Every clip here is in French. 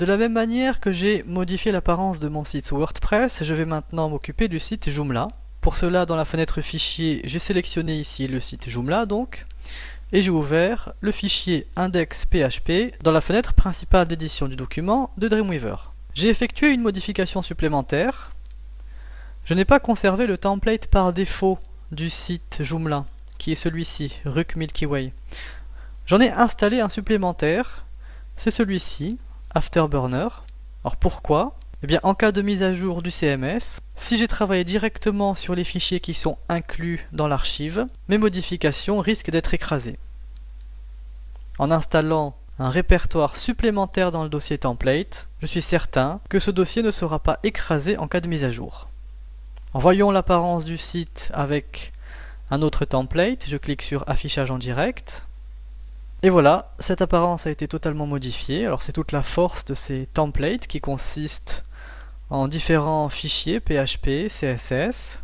De la même manière que j'ai modifié l'apparence de mon site WordPress, je vais maintenant m'occuper du site Joomla. Pour cela, dans la fenêtre fichier, j'ai sélectionné ici le site Joomla donc, et j'ai ouvert le fichier index.php dans la fenêtre principale d'édition du document de Dreamweaver. J'ai effectué une modification supplémentaire. Je n'ai pas conservé le template par défaut du site Joomla, qui est celui-ci, Ruck Milky Way. J'en ai installé un supplémentaire, c'est celui-ci, Afterburner. Alors pourquoi? Eh bien, en cas de mise à jour du CMS, si j'ai travaillé directement sur les fichiers qui sont inclus dans l'archive, mes modifications risquent d'être écrasées. En installant un répertoire supplémentaire dans le dossier template, je suis certain que ce dossier ne sera pas écrasé en cas de mise à jour. Voyons l'apparence du site avec un autre template, je clique sur affichage en direct. Et voilà, cette apparence a été totalement modifiée. Alors c'est toute la force de ces templates qui consistent en différents fichiers PHP, CSS.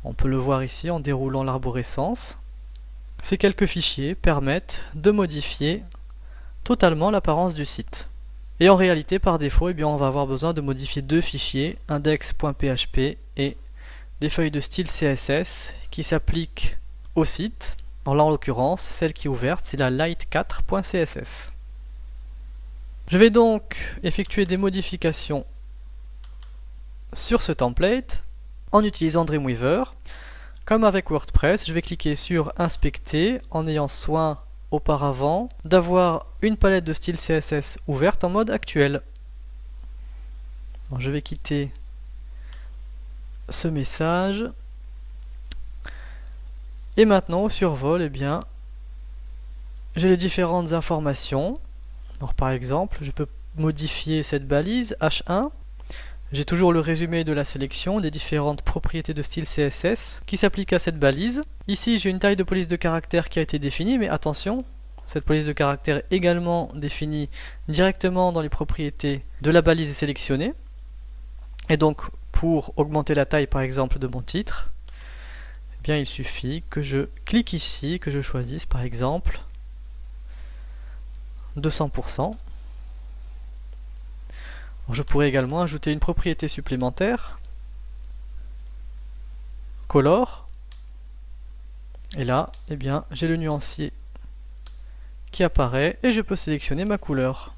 On peut le voir ici en déroulant l'arborescence. Ces quelques fichiers permettent de modifier totalement l'apparence du site. Et en réalité, par défaut, eh bien, on va avoir besoin de modifier deux fichiers, index.php et des feuilles de style CSS qui s'appliquent au site. Alors là, en l'occurrence, celle qui est ouverte, c'est la light4.css. Je vais donc effectuer des modifications sur ce template en utilisant Dreamweaver. Comme avec WordPress, je vais cliquer sur Inspecter en ayant soin auparavant d'avoir une palette de style CSS ouverte en mode actuel. Alors, je vais quitter ce message. Et maintenant, au survol, eh bien, j'ai les différentes informations. Alors, par exemple, je peux modifier cette balise H1. J'ai toujours le résumé de la sélection des différentes propriétés de style CSS qui s'appliquent à cette balise. Ici, j'ai une taille de police de caractère qui a été définie, mais attention, cette police de caractère est également définie directement dans les propriétés de la balise sélectionnée. Et donc, pour augmenter la taille, par exemple, de mon titre, eh bien, il suffit que je clique ici, que je choisisse, par exemple, 200%. Je pourrais également ajouter une propriété supplémentaire, Color, et là, eh bien, j'ai le nuancier qui apparaît et je peux sélectionner ma couleur.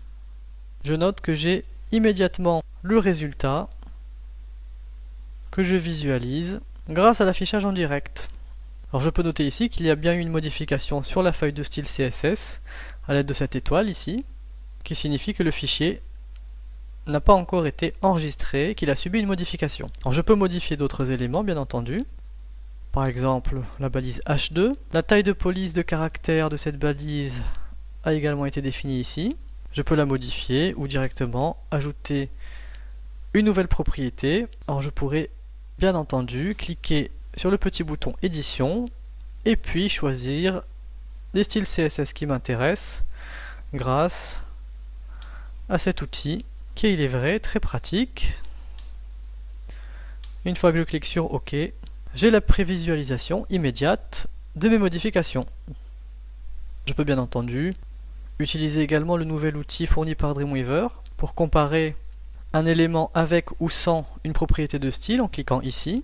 Je note que j'ai immédiatement le résultat que je visualise grâce à l'affichage en direct. Alors je peux noter ici qu'il y a bien eu une modification sur la feuille de style CSS à l'aide de cette étoile ici, qui signifie que le fichier n'a pas encore été enregistré, qu'il a subi une modification. Alors je peux modifier d'autres éléments bien entendu, par exemple la balise H2. La taille de police de caractère de cette balise a également été définie ici. Je peux la modifier ou directement ajouter une nouvelle propriété. Alors je pourrais bien entendu cliquer sur le petit bouton édition et puis choisir les styles CSS qui m'intéressent grâce à cet outil qui est, il est vrai, très pratique. Une fois que je clique sur OK, j'ai la prévisualisation immédiate de mes modifications. Je peux bien entendu utiliser également le nouvel outil fourni par Dreamweaver pour comparer un élément avec ou sans une propriété de style en cliquant ici.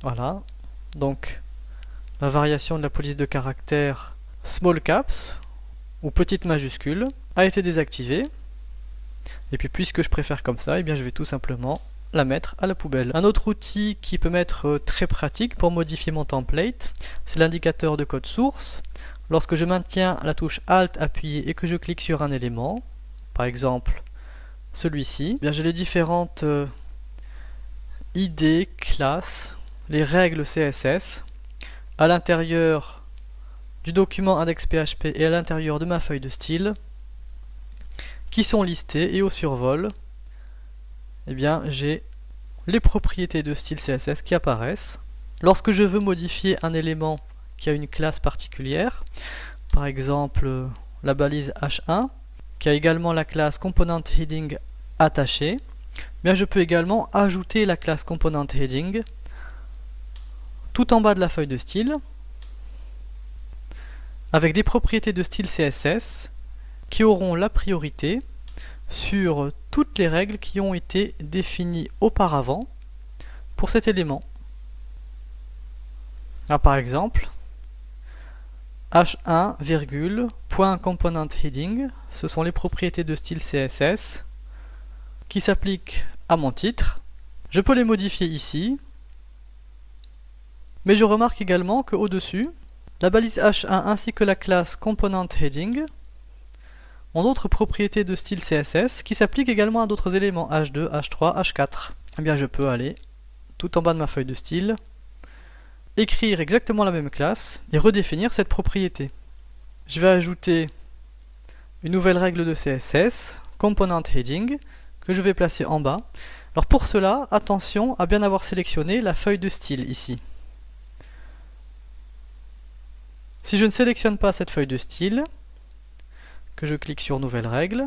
Voilà, donc la variation de la police de caractère small caps ou petite majuscule a été désactivée. Et puis puisque je préfère comme ça, eh bien je vais tout simplement la mettre à la poubelle. Un autre outil qui peut m'être très pratique pour modifier mon template, c'est l'indicateur de code source. Lorsque je maintiens la touche Alt appuyée et que je clique sur un élément, par exemple celui-ci, eh bien j'ai les différentes ID, classes, les règles CSS à l'intérieur du document index.php et à l'intérieur de ma feuille de style qui sont listées, et au survol, eh bien j'ai les propriétés de style CSS qui apparaissent. Lorsque je veux modifier un élément qui a une classe particulière, par exemple la balise H1, qui a également la classe component heading attachée, bien je peux également ajouter la classe component heading tout en bas de la feuille de style avec des propriétés de style CSS qui auront la priorité sur toutes les règles qui ont été définies auparavant pour cet élément. Alors, par exemple, h1, point component heading, ce sont les propriétés de style CSS qui s'appliquent à mon titre. Je peux les modifier ici, mais je remarque également qu'au-dessus, la balise h1 ainsi que la classe component heading ont d'autres propriétés de style CSS qui s'appliquent également à d'autres éléments h2, h3, h4. Eh bien, je peux aller tout en bas de ma feuille de style, écrire exactement la même classe et redéfinir cette propriété. Je vais ajouter une nouvelle règle de CSS, component heading, que je vais placer en bas. Alors pour cela, attention à bien avoir sélectionné la feuille de style ici. Si je ne sélectionne pas cette feuille de style, que je clique sur nouvelle règle,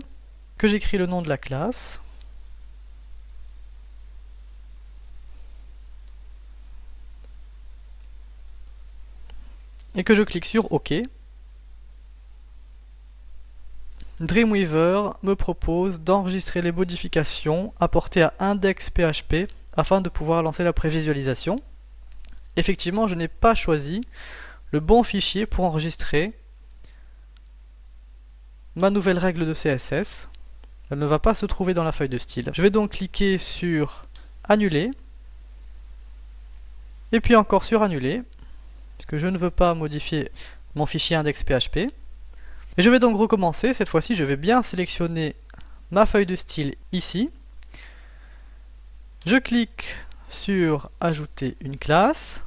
que j'écris le nom de la classe, et que je clique sur OK, Dreamweaver me propose d'enregistrer les modifications apportées à index.php afin de pouvoir lancer la prévisualisation. Effectivement, je n'ai pas choisi le bon fichier pour enregistrer ma nouvelle règle de CSS. Elle ne va pas se trouver dans la feuille de style. Je vais donc cliquer sur Annuler, et puis encore sur Annuler, puisque je ne veux pas modifier mon fichier index.php. Et je vais donc recommencer. Cette fois-ci, je vais bien sélectionner ma feuille de style ici. Je clique sur Ajouter une classe.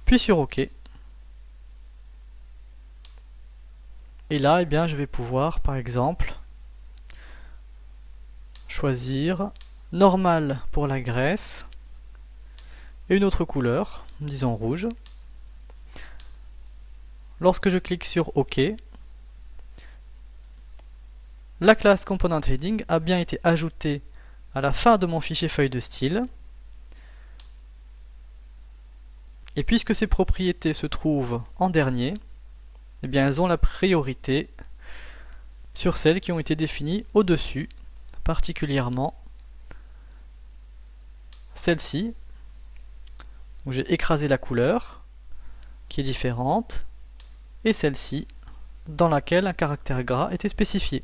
Puis sur OK. Et là, eh bien, je vais pouvoir, par exemple, choisir normal pour la graisse et une autre couleur, disons rouge. Lorsque je clique sur OK, la classe component heading a bien été ajoutée à la fin de mon fichier feuille de style. Et puisque ces propriétés se trouvent en dernier, eh bien elles ont la priorité sur celles qui ont été définies au-dessus, particulièrement celle-ci, où j'ai écrasé la couleur, qui est différente, et celle-ci, dans laquelle un caractère gras était spécifié.